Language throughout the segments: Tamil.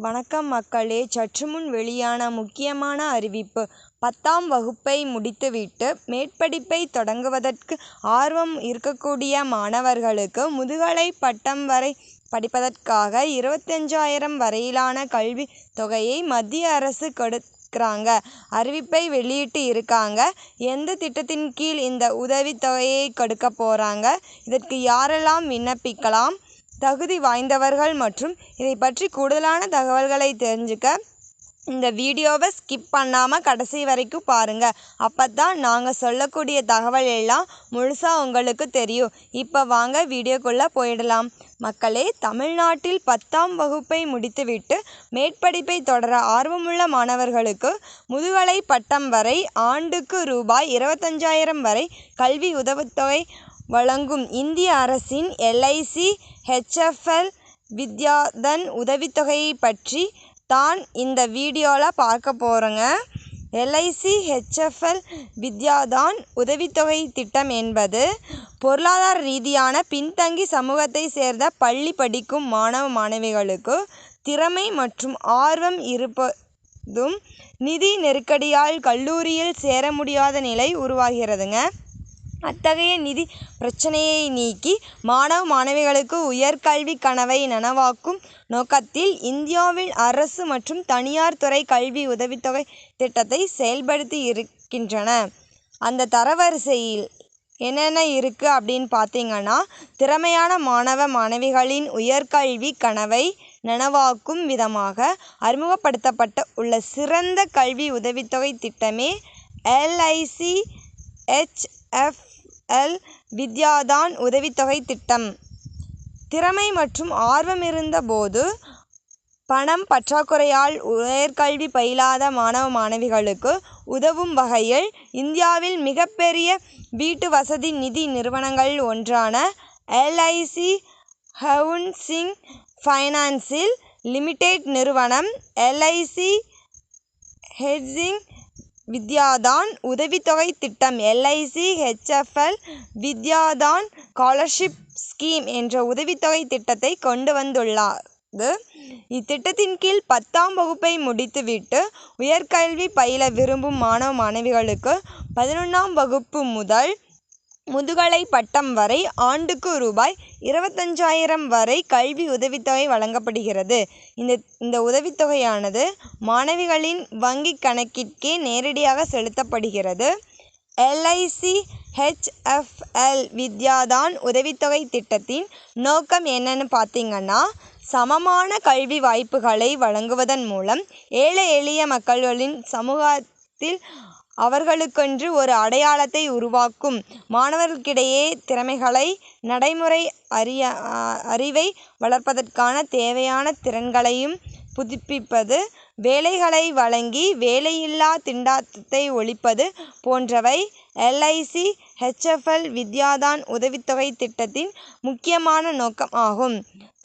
வணக்கம் மக்களே, சற்றுமுன் வெளியான முக்கியமான அறிவிப்பு. 10ஆம் வகுப்பை முடித்துவிட்டு மேற்படிப்பை தொடங்குவதற்கு ஆர்வம் இருக்கக்கூடிய மாணவர்களுக்கு முதுகலை பட்டம் வரை படிப்பதற்காக 25,000 வரையிலான கல்வித் தொகையை மத்திய அரசு கொடுக்கறாங்க. அறிவிப்பை வெளியிட்டு இருக்காங்க. எந்த திட்டத்தின் கீழ் இந்த உதவித் தொகையை கொடுக்க போறாங்க, இதற்கு யாரெல்லாம் விண்ணப்பிக்கலாம், தகுதி வாய்ந்தவர்கள் மற்றும் இதை பற்றி கூடுதலான தகவல்களை தெரிஞ்சுக்க இந்த வீடியோவை ஸ்கிப் பண்ணாமல் கடைசி வரைக்கும் பாருங்க. அப்பதான் நாங்கள் சொல்லக்கூடிய தகவல் எல்லாம் முழுசாக உங்களுக்கு தெரியும். இப்போ வாங்க வீடியோக்குள்ளே போயிடலாம். மக்களே, தமிழ்நாட்டில் 10ஆம் வகுப்பை முடித்துவிட்டு மேற்படிப்பை தொடர ஆர்வமுள்ள மாணவர்களுக்கு முதுகலை பட்டம் வரை ஆண்டுக்கு ரூபாய் 25,000 வரை கல்வி உதவித்தொகை வழங்கும் இந்திய அரசின் LIC HFL வித்யாதன் உதவித்தொகையை பற்றி தான் இந்த வீடியோவில் பார்க்க போகிறோங்க. LIC HFL வித்யாதான் உதவித்தொகை திட்டம் என்பது பொருளாதார ரீதியான பின்தங்கி சமூகத்தை சேர்ந்த பள்ளி படிக்கும் மாணவ மாணவிகளுக்கு திறமை மற்றும் ஆர்வம் இருப்பதும் நிதி நெருக்கடியால் கல்லூரியில் சேர முடியாத நிலை உருவாகிறதுங்க. அத்தகைய நிதி பிரச்சனையை நீக்கி மாணவ மாணவிகளுக்கு உயர்கல்வி கனவை நனவாக்கும் நோக்கத்தில் இந்தியாவில் அரசு மற்றும் தனியார் துறை கல்வி உதவித்தொகை திட்டத்தை செயல்படுத்தி இருக்கின்றன. அந்த தரவரிசையில் என்னென்ன இருக்குது அப்படின்னு பார்த்தீங்கன்னா, திறமையான மாணவ மாணவிகளின் உயர்கல்வி கனவை நனவாக்கும் விதமாக அறிமுகப்படுத்தப்பட்ட உள்ள சிறந்த கல்வி உதவித்தொகை திட்டமே LIC HFL வித்யாதான் உதவித்தொகை திட்டம். திறமை மற்றும் ஆர்வம் இருந்த போது பணம் பற்றாக்குறையால் உயர்கல்வி பயிலாத மாணவ மாணவிகளுக்கு உதவும் வகையில் இந்தியாவில் மிகப்பெரிய வீட்டு வசதி நிதி நிறுவனங்களில் ஒன்றான LIC ஹவுசிங் ஃபைனான்ஸ் லிமிடெட் நிறுவனம் LIC ஹவுசிங் வித்யாதான் உதவித்தொகை திட்டம் LIC HFL வித்யாதான் ஸ்காலர்ஷிப் ஸ்கீம் என்ற உதவித்தொகை திட்டத்தை கொண்டு வந்துள்ளது. இத்திட்டத்தின் கீழ் 10ஆம் வகுப்பை முடித்துவிட்டு உயர்கல்வி பயில விரும்பும் மாணவ மாணவிகளுக்கு 11ஆம் வகுப்பு முதல் முதுகலை பட்டம் வரை ஆண்டுக்கு ரூபாய் 25,000 வரை கல்வி உதவித்தொகை வழங்கப்படுகிறது. இந்த உதவித்தொகையானது மாணவிகளின் வங்கி கணக்கிற்கே நேரடியாக செலுத்தப்படுகிறது. LIC HFL வித்யாதான் உதவித்தொகை திட்டத்தின் நோக்கம் என்னன்னு பார்த்தீங்கன்னா, சமமான கல்வி வாய்ப்புகளை வழங்குவதன் மூலம் ஏழை எளிய மக்களின் சமூகத்தில் அவர்களுக்கென்று ஒரு அடையாளத்தை உருவாக்கும், மாணவர்களுக்கிடையே திறமைகளை நடைமுறை அறிவை வளர்ப்பதற்கான தேவையான திறன்களையும் புதுப்பிப்பது, வேலைகளை வழங்கி வேலையில்லா திண்டாட்டத்தை ஒழிப்பது போன்றவை LIC HFL வித்யாதான் உதவித்தொகை திட்டத்தின் முக்கியமான நோக்கம் ஆகும்.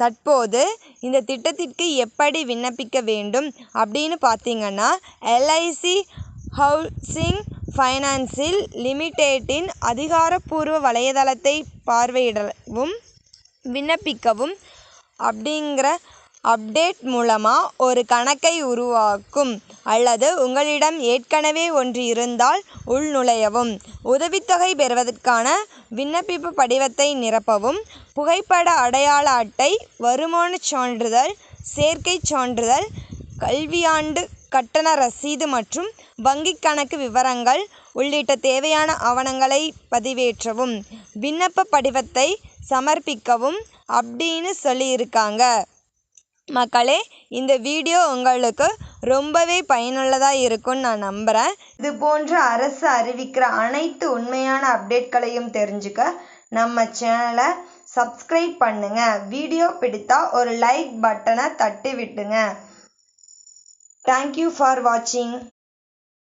தற்போது இந்த திட்டத்திற்கு எப்படி விண்ணப்பிக்க வேண்டும் அப்படின்னு பார்த்தீங்கன்னா, LIC ஹவுசிங் ஃபைனான்ஸ் லிமிடெட்டின் அதிகாரப்பூர்வ வலைதளத்தை பார்வையிடவும் விண்ணப்பிக்கவும் அப்படிங்கிற அப்டேட் மூலமாக ஒரு கணக்கை உருவாக்கும் அல்லது உங்களிடம் ஏற்கனவே ஒன்று இருந்தால் உள்நுழையவும், உதவித்தொகை பெறுவதற்கான விண்ணப்பிப்பு படிவத்தை நிரப்பவும், புகைப்பட அடையாள அட்டை, வருமானச் சான்றிதழ், சேர்க்கைச் சான்றிதழ், கல்வியாண்டு கட்டண ரசீது மற்றும் வங்கிக் கணக்கு விவரங்கள் உள்ளிட்ட தேவையான ஆவணங்களை பதிவேற்றவும், விண்ணப்ப படிவத்தை சமர்ப்பிக்கவும் அப்படின்னு சொல்லியிருக்காங்க. மக்களே, இந்த வீடியோ உங்களுக்கு ரொம்பவே பயனுள்ளதாக இருக்கும்னு நான் நம்புகிறேன். இது போன்ற அரசு அறிவிக்கிற அனைத்து உண்மையான அப்டேட்களையும் தெரிஞ்சுக்க நம்ம சேனலை சப்ஸ்கிரைப் பண்ணுங்க. வீடியோ பிடித்தா ஒரு லைக் பட்டனை தட்டி விட்டுங்க. தேங்க்யூ ஃபார் வாட்சிங்.